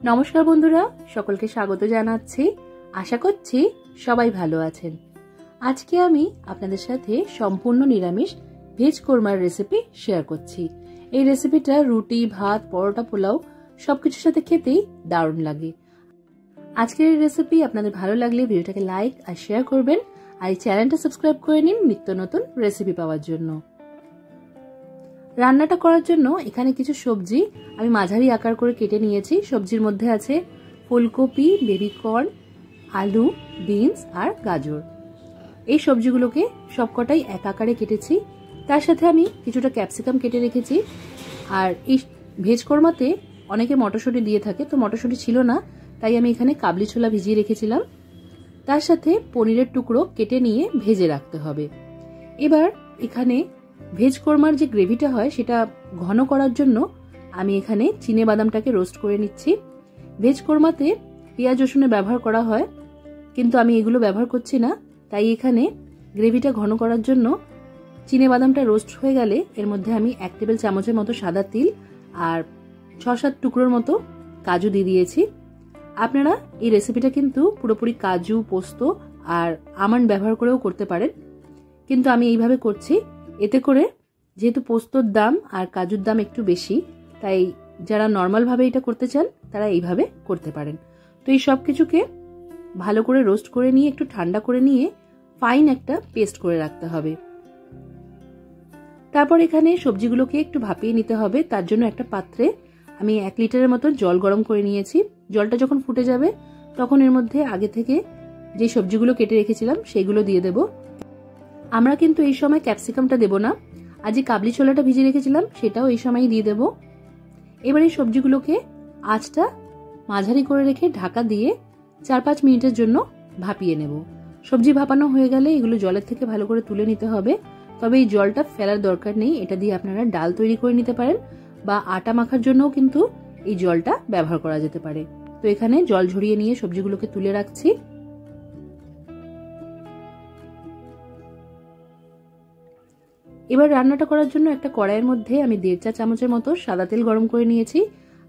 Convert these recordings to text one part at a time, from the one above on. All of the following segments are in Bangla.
নমস্কার বন্ধুরা, সকলকে স্বাগত জানাচ্ছি। আশা করছি সবাই ভালো আছেন। আজকে আমি আপনাদের সাথে সম্পূর্ণ নিরামিষ ভেজ কোরমার রেসিপি শেয়ার করছি। এই রেসিপিটা রুটি, ভাত, পরোটা, পোলাও সবকিছুর সাথে খেতেই দারুণ লাগে। আজকের এই রেসিপি আপনাদের ভালো লাগলে ভিডিওটাকে লাইক আর শেয়ার করবেন, আর এই চ্যানেলটা সাবস্ক্রাইব করে নিন নিত্য নতুন রেসিপি পাওয়ার জন্য। রান্নাটা করার জন্য এখানে কিছু সবজি আমি মাঝারি আকার করে কেটে নিয়েছি। সবজির মধ্যে আছে ফুলকপি, বেবি কর্ন, আলু, বিনস আর গাজর। এই সবজিগুলোকে সবকটাই এক আকারে কেটেছি। তার সাথে আমি কিছুটা ক্যাপসিকাম কেটে রেখেছি। আর এই ভেজ কোরমাতে অনেকে মটরশুঁটি দিয়ে থাকে, তো মটরশুঁটি ছিল না, তাই আমি এখানে কাবলি ছোলা ভিজিয়ে রেখেছিলাম। তার সাথে পনিরের টুকরো কেটে নিয়ে ভেজে রাখতে হবে। এবার এখানে ভেজ কোরমার যে গ্রেভিটা হয় সেটা ঘন করার জন্য আমি এখানে চিনে বাদামটাকে রোস্ট করে নিচ্ছি। ভেজ কোরমাতে পেঁয়াজ রসুনের ব্যবহার করা হয়, কিন্তু আমি এগুলো ব্যবহার করছি না। তাই এখানে গ্রেভিটা ঘন করার জন্য চিনে বাদামটা রোস্ট হয়ে গেলে এর মধ্যে আমি 1 টেবিল চামচের মতো সাদা তিল আর 6-7 টুকরোর মতো কাজু দিয়ে দিয়েছি। আপনারা এই রেসিপিটা কিন্তু পুরোপুরি কাজু, পোস্ত আর আমন্ড ব্যবহার করেও করতে পারেন, কিন্তু আমি এইভাবে করছি। এতে করে যেহেতু পোস্তর দাম আর কাজুর দাম একটু বেশি, তাই যারা নর্মালভাবে এটা করতে চান তারা এইভাবে করতে পারেন। তো এই সব কিছুকে ভালো করে রোস্ট করে নিয়ে একটু ঠান্ডা করে নিয়ে ফাইন একটা পেস্ট করে রাখতে হবে। তারপর এখানে সবজিগুলোকে একটু ভাপিয়ে নিতে হবে। তার জন্য একটা পাত্রে আমি 1 লিটারের মতো জল গরম করে নিয়েছি। জলটা যখন ফুটে যাবে তখন এর মধ্যে আগে থেকে যে সবজিগুলো কেটে রেখেছিলাম সেগুলো দিয়ে দেব। আমরা কিন্তু এই সময় ক্যাপসিকামটা দেব না, আজ যে কাবলি ছোলাটা ভিজিয়ে রেখেছিলাম সেটাও এই সময়ই দিয়ে দেব। এবার এই সবজিগুলোকে আঁচটা মাঝারি করে রেখে ঢাকা দিয়ে 4-5 মিনিটের জন্য ভাপিয়ে নেব। সবজি ভাপানো হয়ে গেলে এগুলো জলের থেকে ভালো করে তুলে নিতে হবে। তবে এই জলটা ফেলার দরকার নেই, এটা দিয়ে আপনারা ডাল তৈরি করে নিতে পারেন বা আটা মাখার জন্যও কিন্তু এই জলটা ব্যবহার করা যেতে পারে। তো এখানে জল ঝরিয়ে নিয়ে সবজিগুলোকে তুলে রাখছি। এবার রান্নাটা করার জন্য একটা কড়াইয়ের মধ্যে আমি 1.5 চা চামচের মতো সাদা তেল গরম করে নিয়েছি,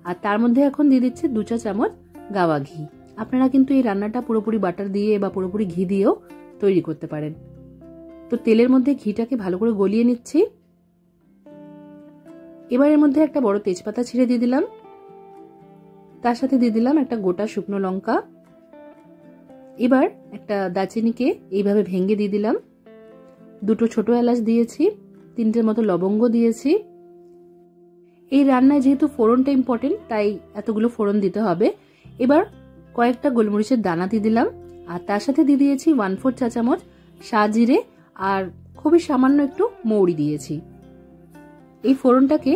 আর তার মধ্যে এখন দিয়ে দিচ্ছি 2 চা চামচ গাওয়া ঘি। আপনারা কিন্তু এই রান্নাটা পুরোপুরি বাটার দিয়ে বা পুরোপুরি ঘি দিয়েও তৈরি করতে পারেন। তো তেলের মধ্যে ঘিটাকে ভালো করে গলিয়ে নিচ্ছি। এবার এর মধ্যে একটা বড় তেজপাতা ছিঁড়ে দিয়ে দিলাম। তার সাথে দিয়ে দিলাম একটা গোটা শুকনো লঙ্কা। এবার একটা দারচিনিকে এইভাবে ভেঙে দিয়ে দিলাম। 2টো ছোট এলাচ দিয়েছি, 3টের মতো লবঙ্গ দিয়েছি। এই রান্নায় যেহেতু ফোড়নটা ইম্পর্টেন্ট, তাই এতগুলো ফোড়ন দিতে হবে। এবার কয়েকটা গোলমরিচের দানা দিয়ে দিলাম, আর তার সাথে দিয়ে দিয়েছি 1/4 চা চামচ সাজিরে আর খুবই সামান্য একটু মৌরি দিয়েছি। এই ফোড়নটাকে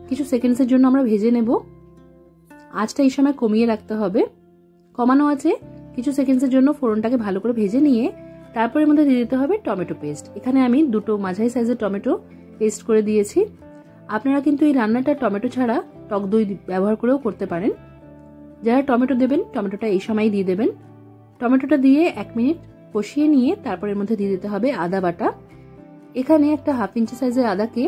কিছু সেকেন্ডসের জন্য আমরা ভেজে নেব। আঁচটা এই সময় কমিয়ে রাখতে হবে, কমানো আছে। কিছু সেকেন্ডসের জন্য ফোড়নটাকে ভালো করে ভেজে নিয়ে তারপরের মধ্যে দিয়ে দিতে হবে টমেটো পেস্ট। এখানে আমি 2টো মাঝারি সাইজের টমেটো পেস্ট করে দিয়েছি। আপনারা কিন্তু এই রান্নাটা টমেটো ছাড়া টক দই ব্যবহার করেও করতে পারেন। যারা টমেটো দেবেন টমেটোটা এই সময় দিয়ে দেবেন। টমেটোটা দিয়ে 1 মিনিট কষিয়ে নিয়ে তারপরের মধ্যে দিয়ে দিতে হবে আদা বাটা। এখানে একটা 1/2 ইঞ্চি সাইজের আদাকে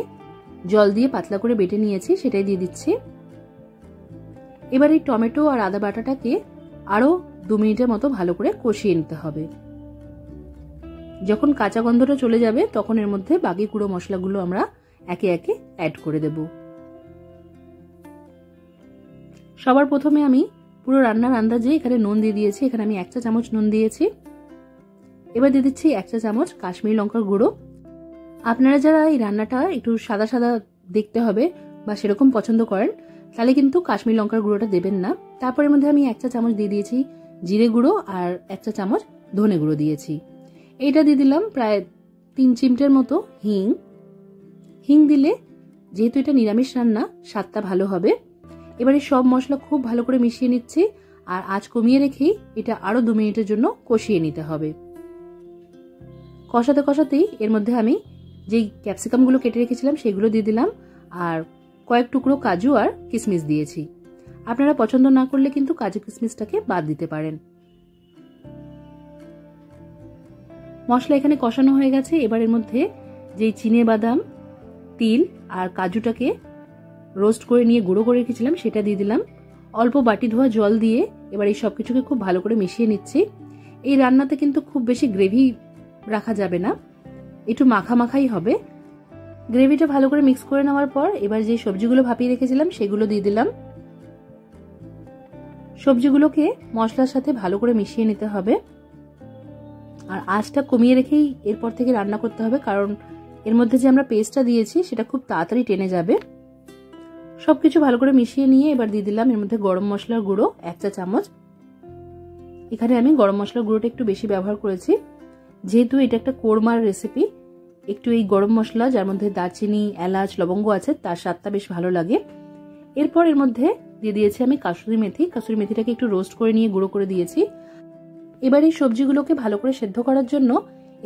জল দিয়ে পাতলা করে বেটে নিয়েছি, সেটাই দিয়ে দিচ্ছি। এবার এই টমেটো আর আদা বাটাটাকে আরো 2 মিনিটের মতো ভালো করে কষিয়ে নিতে হবে। যখন কাঁচা গন্ধটা চলে যাবে তখন এর মধ্যে বাকি গুঁড়ো মশলাগুলো আমরা একে একে অ্যাড করে দেব। সবার প্রথমে আমি পুরো রান্নার আন্দাজে এখানে নুন দিয়ে দিয়েছি। এখানে আমি 1 চা চামচ নুন দিয়েছি। এবার দিয়ে দিচ্ছি 1 চা চামচ কাশ্মীরি লঙ্কার গুঁড়ো। আপনারা যারা এই রান্নাটা একটু সাদা সাদা দেখতে হবে বা সেরকম পছন্দ করেন, তাহলে কিন্তু কাশ্মীরি লঙ্কার গুঁড়োটা দেবেন না। তারপরের মধ্যে আমি 1 চা চামচ দিয়ে দিয়েছি জিরে গুঁড়ো আর 1 চা চামচ ধনে গুঁড়ো দিয়েছি। এইটা দিয়ে দিলাম প্রায় 3 চিমটের মতো হিং। হিং দিলে যেহেতু এটা নিরামিষ রান্না, স্বাদটা ভালো হবে। এবারে সব মশলা খুব ভালো করে মিশিয়ে নিচ্ছি, আর আঁচ কমিয়ে রেখেই এটা আরো 2 মিনিটের জন্য কষিয়ে নিতে হবে। কষাতে কষাতেই এর মধ্যে আমি যেই ক্যাপসিকামগুলো কেটে রেখেছিলাম সেগুলো দিয়ে দিলাম, আর কয়েক টুকরো কাজু আর কিশমিশ দিয়েছি। আপনারা পছন্দ না করলে কিন্তু কাজু কিশমিশটাকে বাদ দিতে পারেন। মশলা এখানে কষানো হয়ে গেছে। এবার এর মধ্যে যেই চিনে বাদাম, তিল আর কাজুটাকে রোস্ট করে নিয়ে গুঁড়ো করে রেখেছিলাম সেটা দিয়ে দিলাম। অল্প বাটি ধোয়া জল দিয়ে এবার এই সব কিছুকে খুব ভালো করে মিশিয়ে নিচ্ছি। এই রান্নাতে কিন্তু খুব বেশি গ্রেভি রাখা যাবে না, একটু মাখা মাখাই হবে। গ্রেভিটা ভালো করে মিক্স করে নেওয়ার পর এবার যে সবজিগুলো ভাপিয়ে রেখেছিলাম সেগুলো দিয়ে দিলাম। সবজিগুলোকে মশলার সাথে ভালো করে মিশিয়ে নিতে হবে, আর আঁচটা কমিয়ে রেখেই এরপর থেকে রান্না করতে হবে, কারণ এর মধ্যে যে আমরা পেস্টটা দিয়েছি সেটা খুব তাড়াতাড়ি টেনে যাবে। সবকিছু ভালো করে মিশিয়ে নিয়ে এবার দিয়ে দিলাম এর মধ্যে গরম মশলার গুঁড়ো 1 চা চামচ। এখানে আমি গরম মশলার গুঁড়োটা একটু বেশি ব্যবহার করেছি, যেহেতু এটা একটা কোরমার রেসিপি। একটু এই গরম মশলা যার মধ্যে দারচিনি, এলাচ, লবঙ্গ আছে তার স্বাদটা বেশ ভালো লাগে। এরপর এর মধ্যে দিয়ে দিয়েছি আমি কাসুরি মেথি। কাসুরি মেথিটাকে একটু রোস্ট করে নিয়ে গুঁড়ো করে দিয়েছি। এবার এই সবজিগুলোকে ভালো করে সেদ্ধ করার জন্য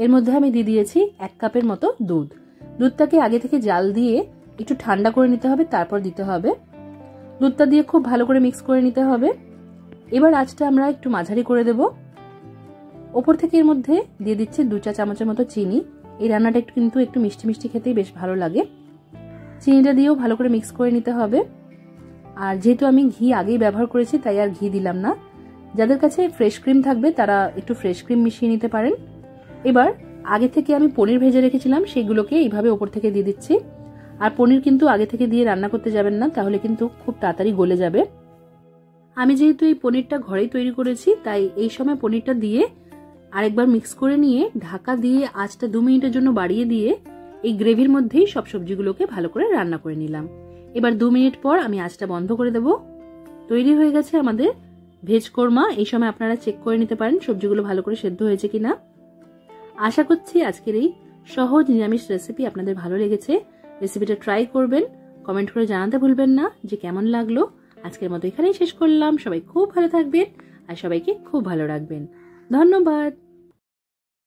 এর মধ্যে আমি দিয়ে দিয়েছি 1 কাপের মতো দুধ। দুধটাকে আগে থেকে জাল দিয়ে একটু ঠান্ডা করে নিতে হবে, তারপর দিতে হবে। দুধটা দিয়ে খুব ভালো করে মিক্স করে নিতে হবে। এবার আঁচটা আমরা একটু মাঝারি করে দেব। ওপর থেকে এর মধ্যে দিয়ে দিচ্ছি 2 চা চামচের মতো চিনি। এই রান্নাটা কিন্তু একটু মিষ্টি মিষ্টি খেতেই বেশ ভালো লাগে। চিনিটা দিয়েও ভালো করে মিক্স করে নিতে হবে। আর যেহেতু আমি ঘি আগেই ব্যবহার করেছি তাই আর ঘি দিলাম না। যাদের কাছে ফ্রেশ ক্রিম থাকবে তারা একটু ফ্রেশ ক্রিম মিশিয়ে নিতে পারেন। এবার আগে থেকে আমি পনির ভেজে রেখেছিলাম সেগুলোকে এইভাবে ওপর থেকে দিয়ে দিচ্ছি। আর পনির কিন্তু আগে থেকে দিয়ে রান্না করতে যাবেন না, তাহলে কিন্তু খুব তাড়াতাড়ি গলে যাবে। আমি যেহেতু এই পনিরটা ঘরেই তৈরি করেছি তাই এই সময় পনিরটা দিয়ে আরেকবার মিক্স করে নিয়ে ঢাকা দিয়ে আঁচটা 2 মিনিটের জন্য বাড়িয়ে দিয়ে এই গ্রেভির মধ্যেই সব সবজিগুলোকে ভালো করে রান্না করে নিলাম। এবার 2 মিনিট পর আমি আঁচটা বন্ধ করে দেব। তৈরি হয়ে গেছে আমাদের ভেজ কোরমা। এই সময় আপনারা চেক করে নিতে পারেন সবজিগুলো ভালো করে সেদ্ধ হয়েছে কিনা। আশা করছি আজকের এই সহজ নিরামিষ রেসিপি আপনাদের ভালো লেগেছে। রেসিপিটা ট্রাই করবেন, কমেন্ট করে জানাতে ভুলবেন না যে কেমন লাগলো। আজকের মতো এখানেই শেষ করলাম। সবাই খুব ভালো থাকবেন আর সবাইকে খুব ভালো রাখবেন। ধন্যবাদ।